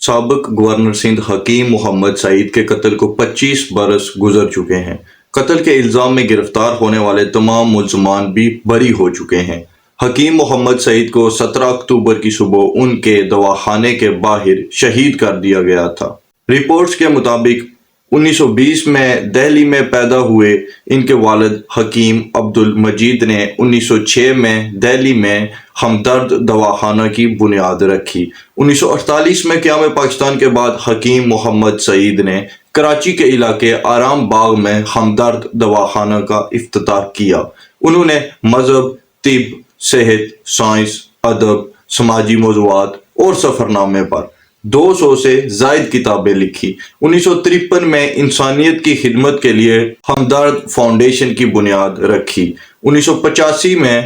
سابق گورنر سندھ حکیم محمد سعید کے قتل کو 25 برس گزر چکے ہیں۔ قتل کے الزام میں گرفتار ہونے والے تمام ملزمان بھی بری ہو چکے ہیں۔ حکیم محمد سعید کو 17 اکتوبر کی صبح ان کے دواخانے کے باہر شہید کر دیا گیا تھا۔ رپورٹس کے مطابق 1920 میں دہلی میں پیدا ہوئے ان کے والد حکیم عبد المجید نے 1906 میں دہلی میں ہمدرد دواخانہ کی بنیاد رکھی۔ 1948 میں قیام پاکستان کے بعد حکیم محمد سعید نے کراچی کے علاقے آرام باغ میں ہمدرد دواخانہ کا افتتاح کیا۔ انہوں نے مذہب، طب، صحت، سائنس، ادب، سماجی موضوعات اور سفر نامے پر 200 سے زائد کتابیں لکھی۔ 1953 میں انسانیت کی خدمت کے لیے ہمدرد فاؤنڈیشن کی بنیاد رکھی۔ 1985 میں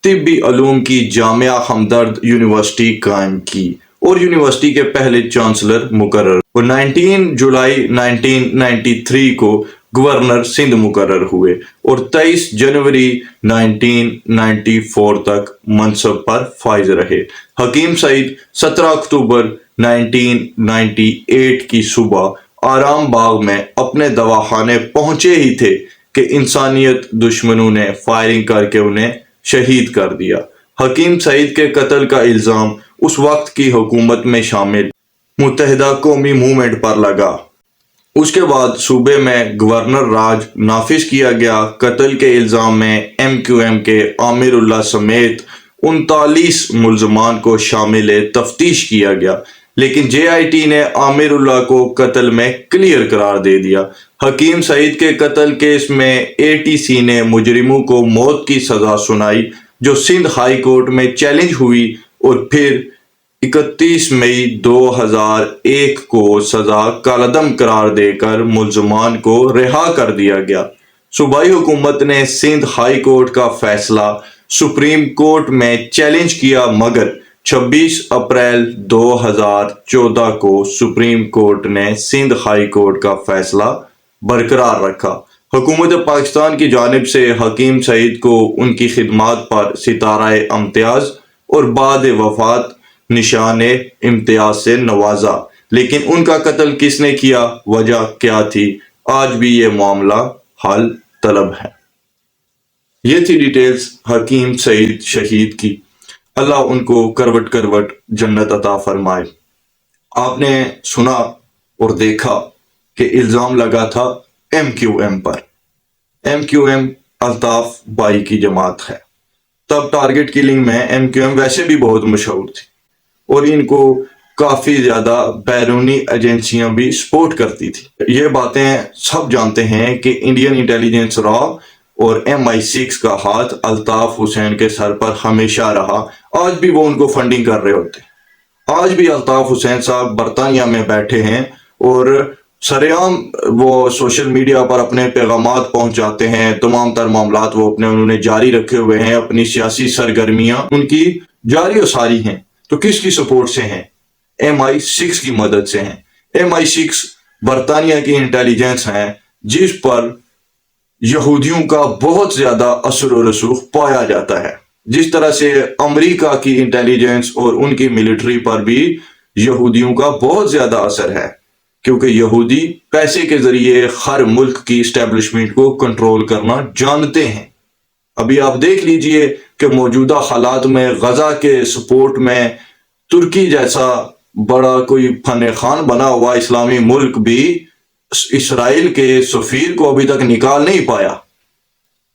طبی علوم کی جامعہ ہمدرد یونیورسٹی قائم کی اور یونیورسٹی کے پہلے چانسلر مقرر اور 19 جولائی 1993 کو گورنر سندھ مقرر ہوئے اور 23 جنوری 1994 تک منصب پر فائز رہے۔ حکیم سعید 17 اکتوبر 1998 کی صبح آرام باغ میں اپنے دواخانے پہنچے ہی تھے کہ انسانیت دشمنوں نے فائرنگ کر کے انہیں شہید کر دیا۔ حکیم سعید کے قتل کا الزام اس وقت کی حکومت میں شامل متحدہ قومی موومنٹ پر لگا۔ اس کے بعد صوبے میں گورنر راج نافذ کیا گیا۔ قتل کے الزام میں MQM کے عامر اللہ سمیت 39 ملزمان کو شامل تفتیش کیا گیا، لیکن JIT نے عامر اللہ کو قتل میں کلیئر قرار دے دیا۔ حکیم سعید کے قتل کیس میں ATC نے مجرموں کو موت کی سزا سنائی، جو سندھ ہائی کورٹ میں چیلنج ہوئی اور پھر 31 مئی 2001 کو سزا کالعدم قرار دے کر ملزمان کو رہا کر دیا گیا۔ صوبائی حکومت نے سندھ ہائی کورٹ کا فیصلہ سپریم کورٹ میں چیلنج کیا، مگر 26 اپریل 2014 کو سپریم کورٹ نے سندھ ہائی کورٹ کا فیصلہ برقرار رکھا۔ حکومت پاکستان کی جانب سے حکیم سعید کو ان کی خدمات پر ستارہ امتیاز اور بعد وفات نشان امتیاز سے نوازا، لیکن ان کا قتل کس نے کیا، وجہ کیا تھی، آج بھی یہ معاملہ حل طلب ہے۔ یہ تھی ڈیٹیلز حکیم سعید شہید کی۔ اللہ ان کو کروٹ کروٹ جنت عطا فرمائے۔ آپ نے سنا اور دیکھا کہ الزام لگا تھا MQM per. MQM Altaf by کی جماعت ہے۔ تب ٹارگٹ کلنگ میں MQM ویسے بھی بہت مشہور تھی اور ان کو کافی زیادہ بیرونی ایجنسیاں بھی سپورٹ کرتی تھی۔ یہ باتیں سب جانتے ہیں کہ انڈین انٹیلیجنس را اور MI6 کا ہاتھ الطاف حسین کے سر پر ہمیشہ رہا۔ آج بھی وہ ان کو فنڈنگ کر رہے ہوتے ہیں۔ آج بھی الطاف حسین صاحب برطانیہ میں بیٹھے ہیں اور سرعام وہ سوشل میڈیا پر اپنے پیغامات پہنچاتے ہیں۔ تمام تر معاملات وہ انہوں نے جاری رکھے ہوئے ہیں۔ اپنی سیاسی سرگرمیاں ان کی جاری و ساری ہیں۔ تو کس کی سپورٹ سے ہیں؟ MI6 کی مدد سے ہیں۔ MI6 برطانیہ کی انٹیلیجنس ہیں جس پر یہودیوں کا بہت زیادہ اثر و رسوخ پایا جاتا ہے، جس طرح سے امریکہ کی انٹیلیجنس اور ان کی ملٹری پر بھی یہودیوں کا بہت زیادہ اثر ہے، کیونکہ یہودی پیسے کے ذریعے ہر ملک کی اسٹیبلشمنٹ کو کنٹرول کرنا جانتے ہیں۔ ابھی آپ دیکھ لیجئے کہ موجودہ حالات میں غزہ کے سپورٹ میں ترکی جیسا بڑا کوئی فن خان بنا ہوا اسلامی ملک بھی اسرائیل کے سفیر کو ابھی تک نکال نہیں پایا۔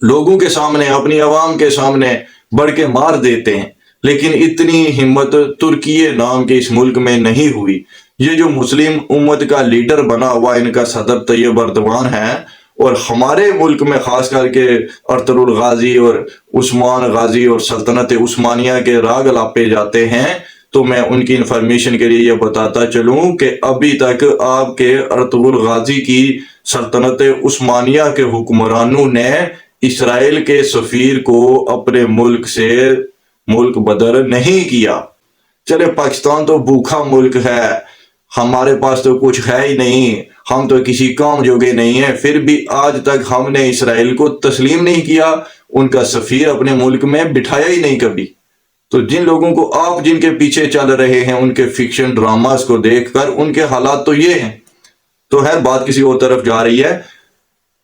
لوگوں کے سامنے، اپنی عوام کے سامنے بڑھ کے مار دیتے ہیں، لیکن اتنی ہمت ترکی نام کے اس ملک میں نہیں ہوئی۔ یہ جو مسلم امت کا لیڈر بنا ہوا ان کا صدر طیب اردوان ہے، اور ہمارے ملک میں خاص کر کے ارطغرل غازی اور عثمان غازی اور سلطنت عثمانیہ کے راگ الاپے جاتے ہیں، تو میں ان کی انفارمیشن کے لیے یہ بتاتا چلوں کہ ابھی تک آپ کے ارطغرل غازی کی سلطنت عثمانیہ کے حکمرانوں نے اسرائیل کے سفیر کو اپنے ملک سے ملک بدر نہیں کیا۔ چلے پاکستان تو بھوکا ملک ہے، ہمارے پاس تو کچھ ہے ہی نہیں، ہم تو کسی کام جوگے نہیں ہیں، پھر بھی آج تک ہم نے اسرائیل کو تسلیم نہیں کیا، ان کا سفیر اپنے ملک میں بٹھایا ہی نہیں کبھی۔ تو جن لوگوں کو آپ جن کے پیچھے چل رہے ہیں ان کے فکشن ڈراماز کو دیکھ کر ان کے حالات تو یہ ہیں. تو خیر بات کسی اور طرف جا رہی ہے.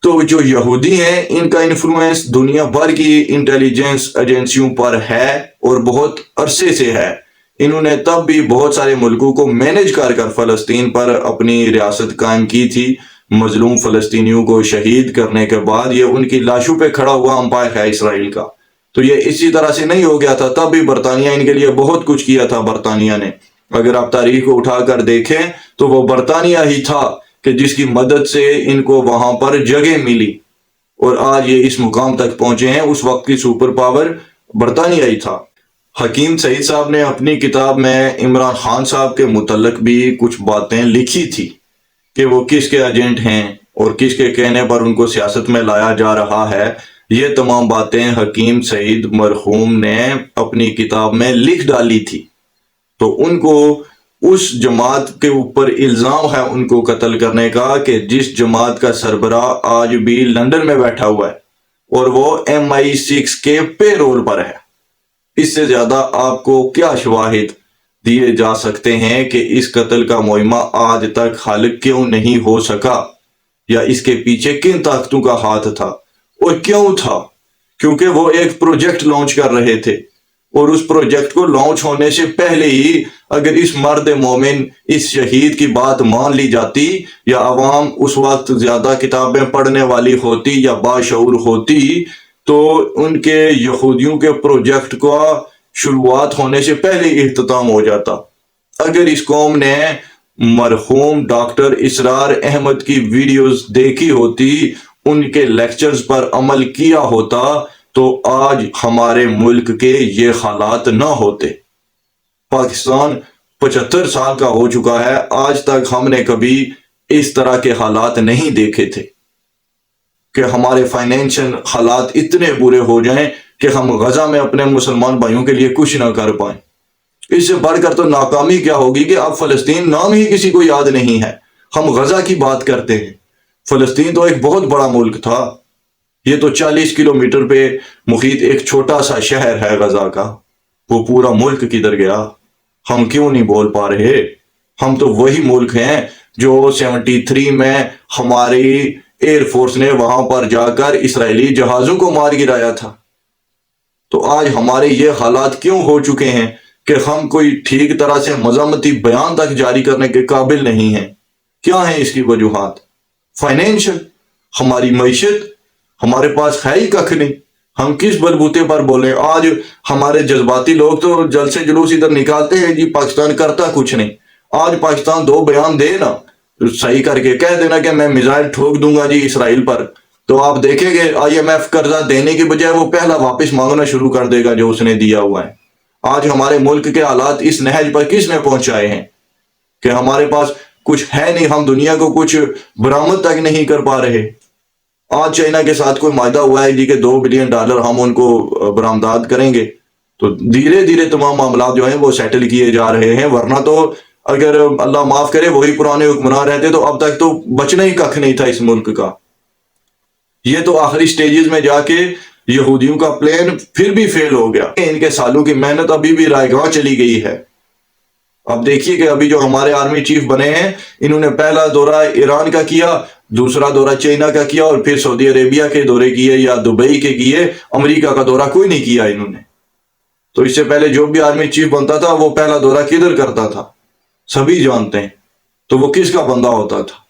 تو جو یہودی ہیں ان کا انفلوئنس دنیا بھر کی انٹیلیجنس ایجنسیوں پر ہے اور بہت عرصے سے ہے. انہوں نے تب بھی بہت سارے ملکوں کو مینج کر کر فلسطین پر اپنی ریاست قائم کی تھی. مظلوم فلسطینیوں کو شہید کرنے کے بعد یہ ان کی لاشوں پہ کھڑا ہوا امپائر ہے اسرائیل کا. تو یہ اسی طرح سے نہیں ہو گیا تھا. تب بھی برطانیہ ان کے لیے بہت کچھ کیا تھا. برطانیہ نے اگر آپ تاریخ کو اٹھا کر دیکھیں تو وہ برطانیہ ہی تھا کہ جس کی مدد سے ان کو وہاں پر جگہ ملی اور آج یہ اس مقام تک پہنچے ہیں. اس وقت کی سپر پاور برطانیہ ہی تھا. حکیم سعید صاحب نے اپنی کتاب میں عمران خان صاحب کے متعلق بھی کچھ باتیں لکھی تھی کہ وہ کس کے ایجنٹ ہیں اور کس کے کہنے پر ان کو سیاست میں لایا جا رہا ہے. یہ تمام باتیں حکیم سعید مرحوم نے اپنی کتاب میں لکھ ڈالی تھی. تو ان کو اس جماعت کے اوپر الزام ہے ان کو قتل کرنے کا کہ جس جماعت کا سربراہ آج بھی لندن میں بیٹھا ہوا ہے اور وہ MI6 کے پے رول پر ہے. اس سے زیادہ آپ کو کیا شواہد دیے جا سکتے ہیں کہ اس قتل کا معمہ آج تک حل کیوں نہیں ہو سکا یا اس کے پیچھے کن طاقتوں کا ہاتھ تھا اور کیوں تھا؟ کیونکہ وہ ایک پروجیکٹ لانچ کر رہے تھے اور اس پروجیکٹ کو لانچ ہونے سے پہلے ہی اگر اس مرد مومن اس شہید کی بات مان لی جاتی یا عوام اس وقت زیادہ کتابیں پڑھنے والی ہوتی یا باشعور ہوتی تو ان کے یہودیوں کے پروجیکٹ کا شروعات ہونے سے پہلے اختتام ہو جاتا. اگر اس قوم نے مرحوم ڈاکٹر اسرار احمد کی ویڈیوز دیکھی ہوتی ان کے لیکچرز پر عمل کیا ہوتا تو آج ہمارے ملک کے یہ حالات نہ ہوتے. پاکستان 75 سال کا ہو چکا ہے. آج تک ہم نے کبھی اس طرح کے حالات نہیں دیکھے تھے کہ ہمارے فائنینشل حالات اتنے برے ہو جائیں کہ ہم غزہ میں اپنے مسلمان بھائیوں کے لیے کچھ نہ کر پائیں. اس سے بڑھ کر تو ناکامی کیا ہوگی کہ اب فلسطین نام ہی کسی کو یاد نہیں ہے. ہم غزہ کی بات کرتے ہیں. فلسطین تو ایک بہت بڑا ملک تھا. یہ تو 40 کلومیٹر پہ محیط ایک چھوٹا سا شہر ہے غزہ کا. وہ پورا ملک کدھر گیا؟ ہم کیوں نہیں بول پا رہے؟ ہم تو وہی ملک ہیں جو 73 میں ہماری ایئر فورس نے وہاں پر جا کر اسرائیلی جہازوں کو مار گرایا تھا. تو آج ہمارے یہ حالات کیوں ہو چکے ہیں کہ ہم کوئی ٹھیک طرح سے مذمتی بیان تک جاری کرنے کے قابل نہیں ہیں؟ کیا ہیں اس کی وجوہات؟ فائنینشل، ہماری معیشت، ہمارے پاس ہے ہی ککھ نہیں. ہم کس بلبوتے پر بولیں؟ آج ہمارے جذباتی لوگ تو جلسے جلوس ادھر نکالتے ہیں جی پاکستان کرتا کچھ نہیں. آج پاکستان 2 بیان دے نا صحیح کر کے کہہ دینا کہ میں میزائل ٹھوک دوں گا جی اسرائیل پر، تو آپ دیکھیں گے IMF قرضہ دینے کی بجائے وہ پہلا واپس مانگنا شروع کر دے گا جو اس نے دیا ہوا ہے. آج ہمارے ملک کے حالات اس نہج پر کس نے پہنچائے ہیں کہ ہمارے پاس کچھ ہے نہیں، ہم دنیا کو کچھ برآمد تک نہیں کر پا رہے. آج چائنا کے ساتھ کوئی معاہدہ ہوا ہے جی کہ $2 بلین ہم ان کو برآمدات کریں گے. تو دھیرے دھیرے تمام معاملات جو ہیں وہ سیٹل کیے جا رہے ہیں. ورنہ تو اگر اللہ معاف کرے وہی پرانے حکمران رہتے تو اب تک تو بچنا ہی ککھ نہیں تھا اس ملک کا. یہ تو آخری سٹیجز میں جا کے یہودیوں کا پلان پھر بھی فیل ہو گیا. ان کے سالوں کی محنت ابھی بھی رائے گاہ چلی گئی ہے. اب دیکھیے کہ ابھی جو ہمارے آرمی چیف بنے ہیں انہوں نے پہلا دورہ ایران کا کیا، دوسرا دورہ چائنا کا کیا اور پھر سعودی عربیہ کے دورے کیے یا دبئی کے کیے. امریکہ کا دورہ کوئی نہیں کیا انہوں نے. تو اس سے پہلے جو بھی آرمی چیف بنتا تھا وہ پہلا دورہ کدھر کرتا تھا سبھی جانتے ہیں. تو وہ کس کا بندہ ہوتا تھا؟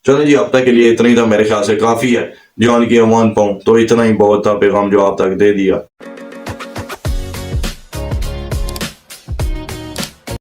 چلیں جی اب تک کے لیے اتنا ہی تھا. میرے خیال سے کافی ہے. جان کی امان پاؤں تو اتنا ہی بہت تھا. پیغام جو آپ تک دے دیا.